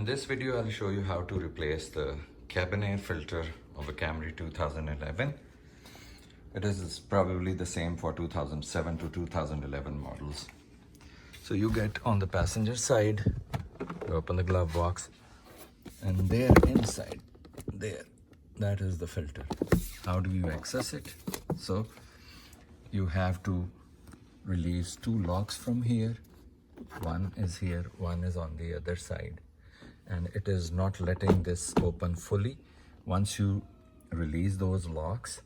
In this video, I'll show you how to replace the cabin air filter of a Camry 2011. It is probably the same for 2007 to 2011 models. So you get on the passenger side, you open the glove box, and there inside, there, that is the filter. How do you access it? So you have to release two locks from here. One is here, one is on the other side. And it is not letting this open fully. Once you release those locks,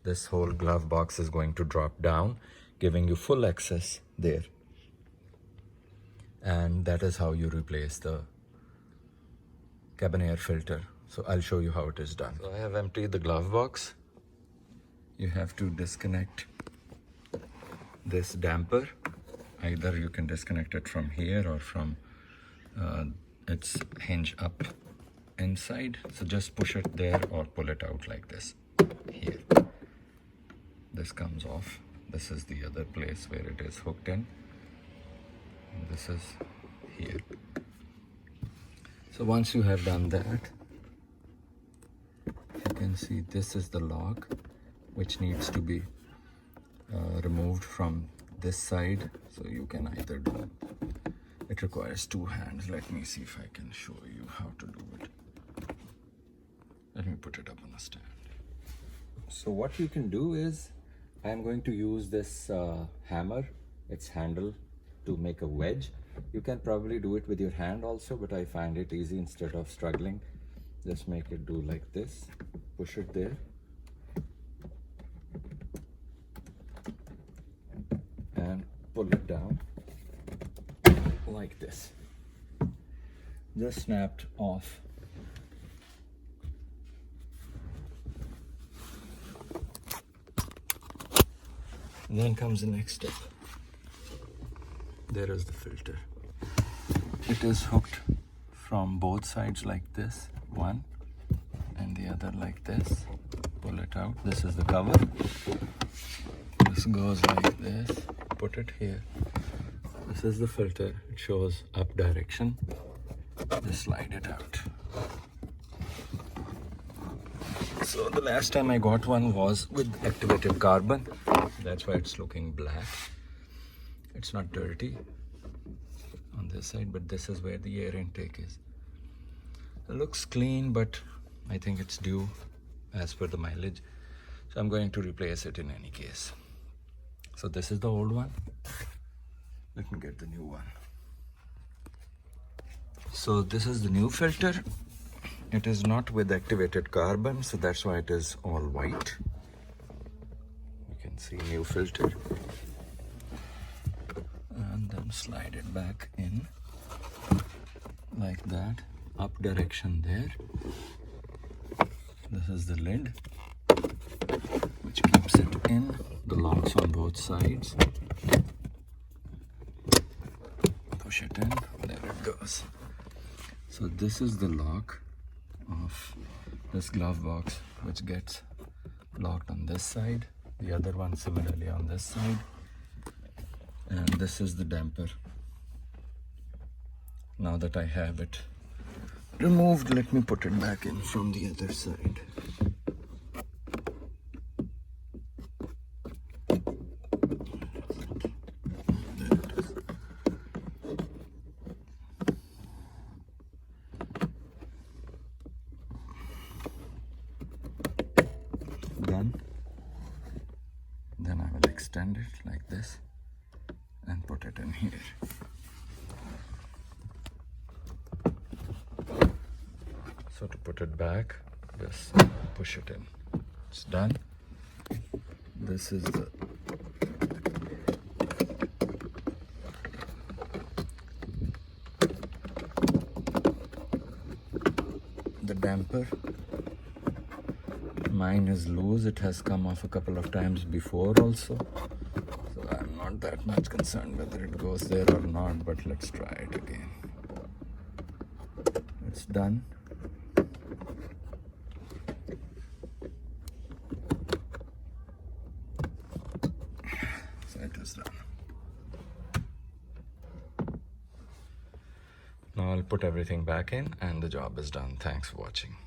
this whole glove box is going to drop down, giving you full access there. And that is how you replace the cabin air filter. So I'll show you how it is done. So I have emptied the glove box. You have to disconnect this damper. Either you can disconnect it from here or from its hinge up inside. So just push it there or pull it out like this. Here. This comes off. This is the other place where it is hooked in. And this is here. So once you have done that, you can see this is the lock which needs to be removed from this side. So you can either do it requires two hands. Let me see if I can show you how to do it. Let me put it up on a stand. So what you can do is, I'm going to use this hammer, its handle, to make a wedge. You can probably do it with your hand also, but I find it easy. Instead of struggling, just make it do like this. Push it there. And pull it down. Like this. Just snapped off. And then comes the next step. There is the filter. It is hooked from both sides like this, one and the other like this. Pull it out. This is the cover. This goes like this. Put it here. This is the filter. It shows up direction. Just slide it out. So the last time I got one was with activated carbon. That's why it's looking black. It's not dirty on this side, but this is where the air intake is. It looks clean, but I think it's due as per the mileage. So I'm going to replace it in any case. So this is the old one. Let me get the new one. So this is the new filter. It is not with activated carbon, so that's why it is all white. You can see new filter. And then slide it back in like that. Up direction there. This is the lid, which keeps it in. The locks on both sides. Push it in, there it goes. So this is the lock of this glove box, which gets locked on this side, the other one similarly on this side, and this is the damper. Now that I have it removed, let me put it back in from the other side. Then I will extend it like this and put it in here. So to put it back, just push it in. It's done. This is the damper. Mine is loose. It has come off a couple of times before also. So I'm not that much concerned whether it goes there or not, but let's try it again. It's done. So it is done. Now I'll put put everything back in and the job is done. Thanks for watching.